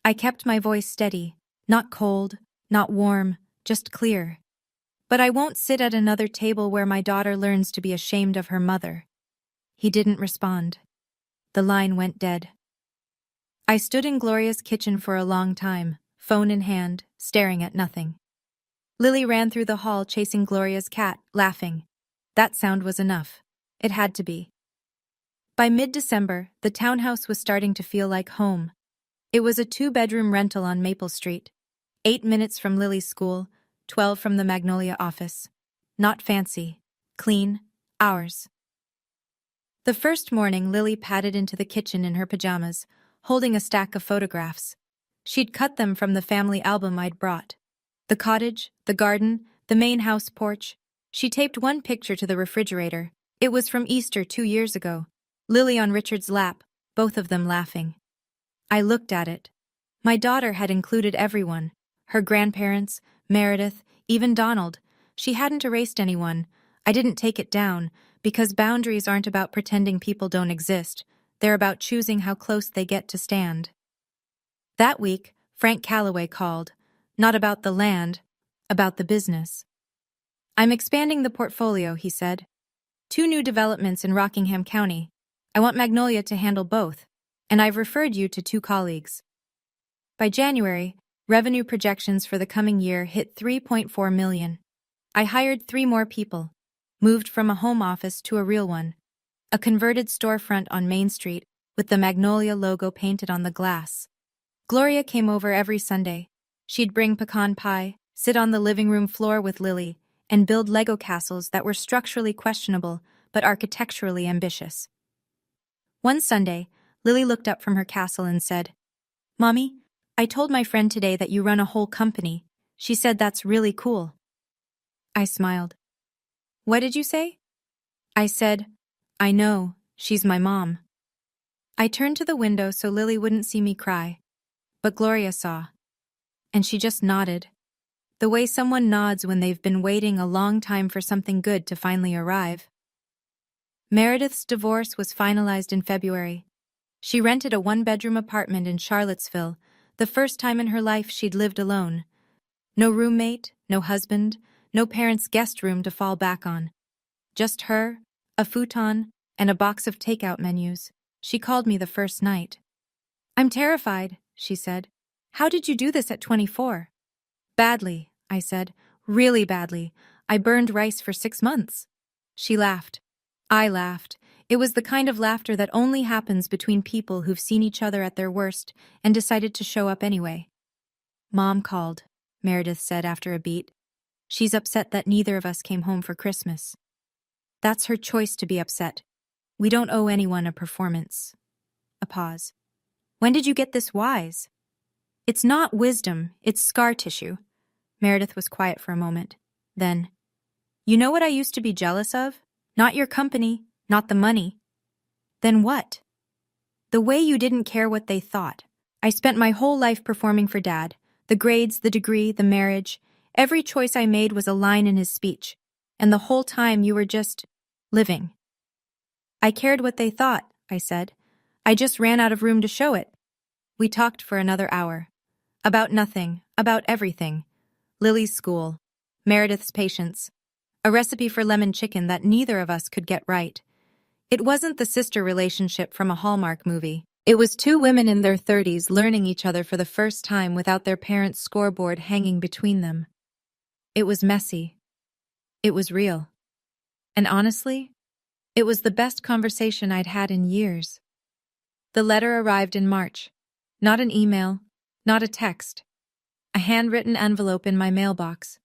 I kept my voice steady, not cold, not warm, just clear. But I won't sit at another table where my daughter learns to be ashamed of her mother. He didn't respond. The line went dead. I stood in Gloria's kitchen for a long time, phone in hand, staring at nothing. Lily ran through the hall chasing Gloria's cat, laughing. That sound was enough. It had to be. By mid-December, the townhouse was starting to feel like home. It was a 2-bedroom rental on Maple Street. 8 minutes from Lily's school, 12 from the Magnolia office. Not fancy. Clean. Ours. The first morning, Lily padded into the kitchen in her pajamas, holding a stack of photographs. She'd cut them from the family album I'd brought. The cottage, the garden, the main house porch. She taped one picture to the refrigerator. It was from Easter 2 years ago. Lily on Richard's lap, both of them laughing. I looked at it. My daughter had included everyone. Her grandparents, Meredith, even Donald. She hadn't erased anyone. I didn't take it down, because boundaries aren't about pretending people don't exist. They're about choosing how close they get to stand. That week, Frank Calloway called. Not about the land, about the business. I'm expanding the portfolio, he said. 2 new developments in Rockingham County. I want Magnolia to handle both, and I've referred you to 2 colleagues. By January, revenue projections for the coming year hit $3.4 million. I hired 3 more people, moved from a home office to a real one, a converted storefront on Main Street with the Magnolia logo painted on the glass. Gloria came over every Sunday. She'd bring pecan pie, sit on the living room floor with Lily, and build Lego castles that were structurally questionable but architecturally ambitious. One Sunday, Lily looked up from her castle and said, "Mommy, I told my friend today that you run a whole company. She said that's really cool." I smiled. "What did you say?" I said, "I know, she's my mom." I turned to the window so Lily wouldn't see me cry, but Gloria saw. And she just nodded. The way someone nods when they've been waiting a long time for something good to finally arrive. Meredith's divorce was finalized in February. She rented a one-bedroom apartment in Charlottesville, the first time in her life she'd lived alone. No roommate, no husband, no parents' guest room to fall back on. Just her, a futon, and a box of takeout menus. She called me the first night. "I'm terrified," she said. "How did you do this at 24? "Badly," I said. "Really badly. I burned rice for 6 months." She laughed. I laughed. It was the kind of laughter that only happens between people who've seen each other at their worst and decided to show up anyway. "Mom called," Meredith said after a beat. "She's upset that neither of us came home for Christmas." "That's her choice to be upset. We don't owe anyone a performance." A pause. "When did you get this wise?" "It's not wisdom, it's scar tissue." Meredith was quiet for a moment. Then, "You know what I used to be jealous of? Not your company, not the money." "Then what?" "The way you didn't care what they thought. I spent my whole life performing for Dad. The grades, the degree, the marriage. Every choice I made was a line in his speech. And the whole time you were just living." "I cared what they thought," I said. "I just ran out of room to show it." We talked for another hour. About nothing, about everything. Lily's school, Meredith's patience, a recipe for lemon chicken that neither of us could get right. It wasn't the sister relationship from a Hallmark movie. It was two women in their 30s learning each other for the first time without their parents' scoreboard hanging between them. It was messy. It was real. And honestly, it was the best conversation I'd had in years. The letter arrived in March. Not an email, not a text. A handwritten envelope in my mailbox.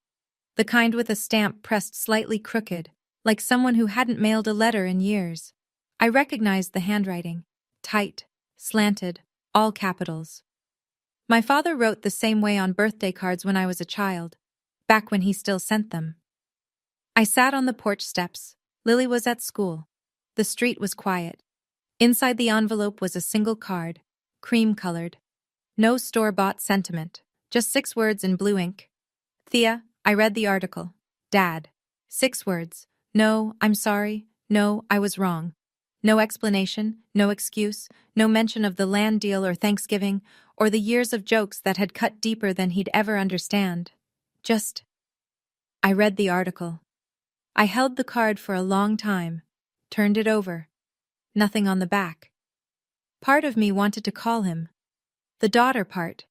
The kind with a stamp pressed slightly crooked, like someone who hadn't mailed a letter in years. I recognized the handwriting. Tight, slanted, all capitals. My father wrote the same way on birthday cards when I was a child, back when he still sent them. I sat on the porch steps. Lily was at school. The street was quiet. Inside the envelope was a single card, cream-colored. No store-bought sentiment, just 6 words in blue ink. "Thea, I read the article. Dad." 6 words. No, I'm sorry. No, I was wrong. No explanation, no excuse, no mention of the land deal or Thanksgiving, or the years of jokes that had cut deeper than he'd ever understand. Just, I read the article. I held the card for a long time, turned it over. Nothing on the back. Part of me wanted to call him. The daughter part.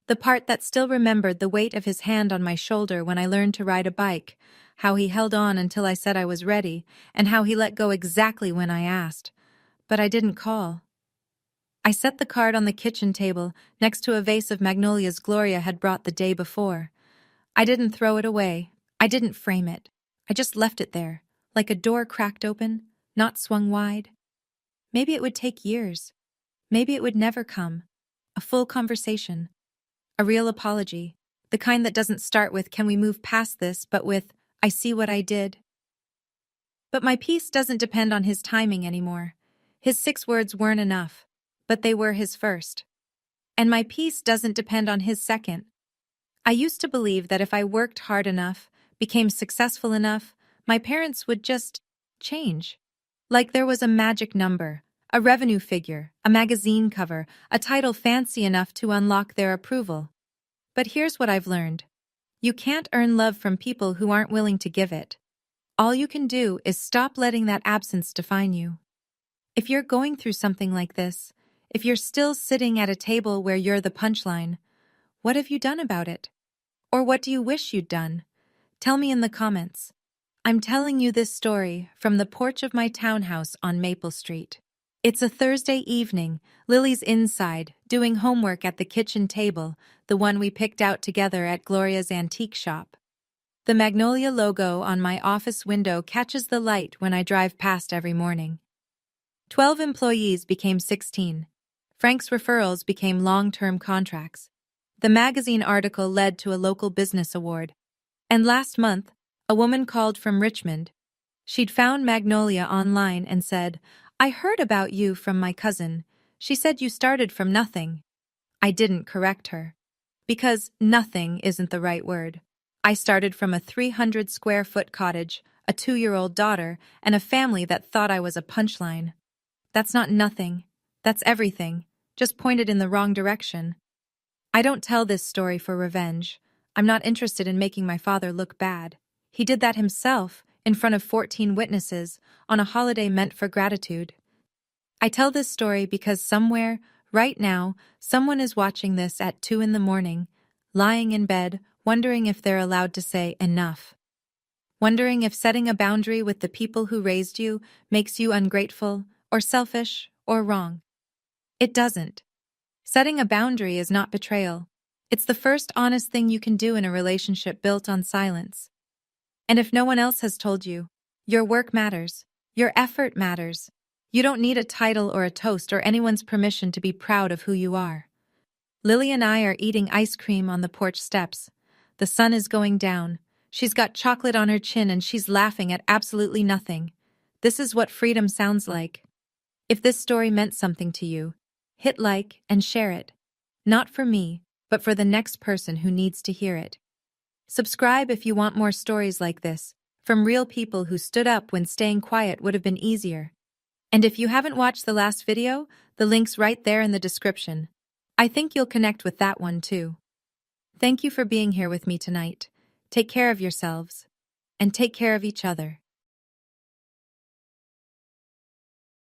The part that still remembered the weight of his hand on my shoulder when I learned to ride a bike, how he held on until I said I was ready, and how he let go exactly when I asked. But I didn't call. I set the card on the kitchen table next to a vase of magnolias Gloria had brought the day before. I didn't throw it away. I didn't frame it. I just left it there, like a door cracked open, not swung wide. Maybe it would take years. Maybe it would never come. A full conversation. A real apology. The kind that doesn't start with, "Can we move past this?" but with, "I see what I did." But my peace doesn't depend on his timing anymore. His 6 words weren't enough, but they were his first. And my peace doesn't depend on his second. I used to believe that if I worked hard enough, became successful enough, my parents would just change. Like there was a magic number, a revenue figure, a magazine cover, a title fancy enough to unlock their approval. But here's what I've learned. You can't earn love from people who aren't willing to give it. All you can do is stop letting that absence define you. If you're going through something like this, if you're still sitting at a table where you're the punchline, what have you done about it? Or what do you wish you'd done? Tell me in the comments. I'm telling you this story from the porch of my townhouse on Maple Street. It's a Thursday evening. Lily's inside, doing homework at the kitchen table, the one we picked out together at Gloria's antique shop. The magnolia logo on my office window catches the light when I drive past every morning. 12 employees became 16. Frank's referrals became long-term contracts. The magazine article led to a local business award. And last month, a woman called from Richmond. She'd found Magnolia online and said, "I heard about you from my cousin. She said you started from nothing." I didn't correct her. Because nothing isn't the right word. I started from a 300-square-foot cottage, a 2-year-old daughter, and a family that thought I was a punchline. That's not nothing. That's everything, just pointed in the wrong direction. I don't tell this story for revenge. I'm not interested in making my father look bad. He did that himself, in front of 14 witnesses, on a holiday meant for gratitude. I tell this story because somewhere, right now, someone is watching this at 2 in the morning, lying in bed, wondering if they're allowed to say enough. Wondering if setting a boundary with the people who raised you makes you ungrateful, or selfish, or wrong. It doesn't. Setting a boundary is not betrayal. It's the first honest thing you can do in a relationship built on silence. And if no one else has told you, your work matters. Your effort matters. You don't need a title or a toast or anyone's permission to be proud of who you are. Lily and I are eating ice cream on the porch steps. The sun is going down. She's got chocolate on her chin and she's laughing at absolutely nothing. This is what freedom sounds like. If this story meant something to you, hit like and share it. Not for me, but for the next person who needs to hear it. Subscribe if you want more stories like this, from real people who stood up when staying quiet would have been easier. And if you haven't watched the last video, the link's right there in the description. I think you'll connect with that one too. Thank you for being here with me tonight. Take care of yourselves, and take care of each other.